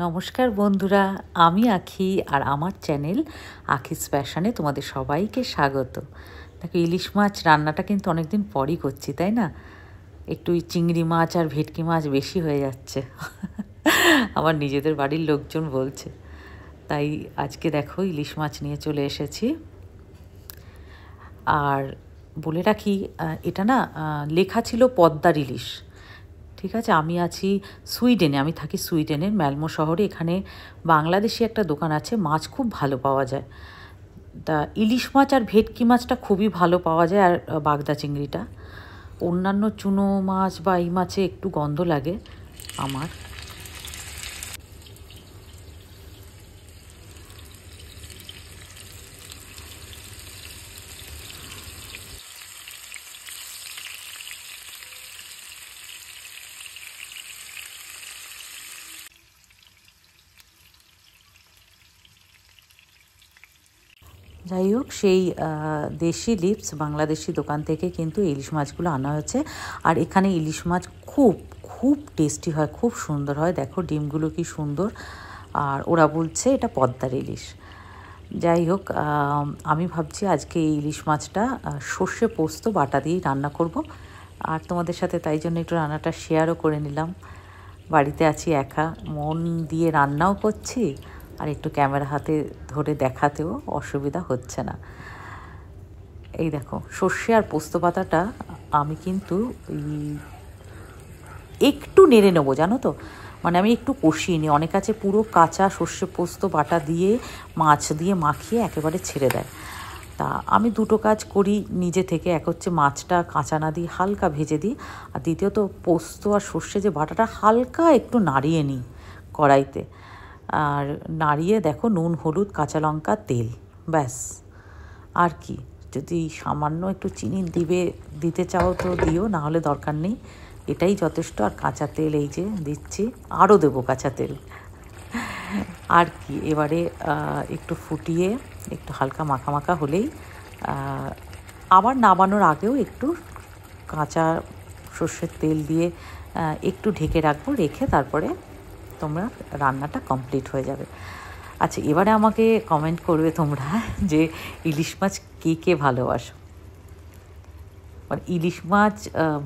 নমস্কার বন্ধুরা, আমি আঁখি আর আমার চ্যানেল আঁখিস প্যাশনে তোমাদের সবাইকে স্বাগত। দেখো, ইলিশ মাছ রান্নাটা কিন্তু অনেকদিন পরই করছি, তাই না? একটু চিংড়ি মাছ আর ভেটকি মাছ বেশি হয়ে যাচ্ছে আমার নিজেদের বাড়ির লোকজন বলছে। তাই আজকে দেখো ইলিশ মাছ নিয়ে চলে এসেছি। আর বলে রাখি, এটা না লেখা ছিল পদ্মার ইলিশ। ঠিক আছে, আমি আছি সুইডেনে, আমি থাকি সুইডেনের ম্যালমো শহরে। এখানে বাংলাদেশি একটা দোকান আছে, মাছ খুব ভালো পাওয়া যায়। তা ইলিশ মাছ আর ভেটকি মাছটা খুবই ভালো পাওয়া যায়, আর বাগদা চিংড়িটা। অন্যান্য চুনো মাছ বা এই মাছে একটু গন্ধ লাগে আমার। যাই হোক, সেই দেশি লিপস বাংলাদেশি দোকান থেকে কিন্তু ইলিশ মাছগুলো আনা হয়েছে। আর এখানে ইলিশ মাছ খুব খুব টেস্টি হয়, খুব সুন্দর হয়। দেখো ডিমগুলো কি সুন্দর। আর ওরা বলছে এটা পদ্মার ইলিশ। যাই হোক, আমি ভাবছি আজকে এই ইলিশ মাছটা সর্ষে পোস্ত বাটা দিয়েই রান্না করব। আর তোমাদের সাথে তাই জন্য একটু রান্নাটা শেয়ারও করে নিলাম। বাড়িতে আছি একা, মন দিয়ে রান্নাও করছি, আর একটু ক্যামেরা হাতে ধরে দেখাতেও অসুবিধা হচ্ছে না। এই দেখো, সর্ষে আর পোস্ত পাতাটা আমি কিন্তু একটু নেড়ে নেবো, জানো তো। মানে আমি একটু কষিয়ে নিই। অনেক আছে পুরো কাঁচা সর্ষে পোস্ত বাটা দিয়ে মাছ দিয়ে মাখিয়ে একেবারে ছেড়ে দেয়। তা আমি দুটো কাজ করি নিজে থেকে। এক হচ্ছে মাছটা কাঁচা না দিয়ে হালকা ভেজে দিই, আর দ্বিতীয়ত পোস্ত আর সর্ষে যে বাটাটা হালকা একটু নাড়িয়ে নিই কড়াইতে। আর নাড়িয়ে দেখো নুন, হলুদ, কাঁচা লঙ্কা, তেল, ব্যাস। আর কি, যদি সামান্য একটু চিনি দিতে চাও তো দিও, না হলে দরকার নেই, এটাই যথেষ্ট। আর কাঁচা তেল এই যে দিচ্ছি, আরও দেবো কাঁচা তেল। আর কি, এবারে একটু ফুটিয়ে একটু হালকা মাখা মাখা হলেই আবার নামানোর আগেও একটু কাঁচা সর্ষের তেল দিয়ে একটু ঢেকে রাখবো। রেখে তারপরে তোমরা রান্নাটা কমপ্লিট হয়ে যাবে। আচ্ছা, এবারে আমাকে কমেন্ট করবে তোমরা যে ইলিশ মাছ কে কে ভালোবাসো। মানে ইলিশ মাছ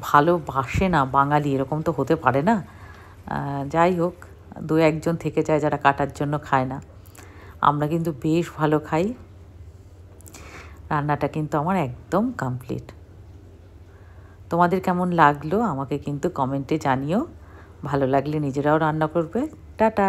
ভালোবাসে না বাঙালি, এরকম তো হতে পারে না। যাই হোক, দু একজন থেকে যায় যারা কাটার জন্য খায় না। আমরা কিন্তু বেশ ভালো খাই। রান্নাটা কিন্তু আমার একদম কমপ্লিট। তোমাদের কেমন লাগলো আমাকে কিন্তু কমেন্টে জানিও। ভালো লাগলে নিজেরাও রান্না করবে। টাটা।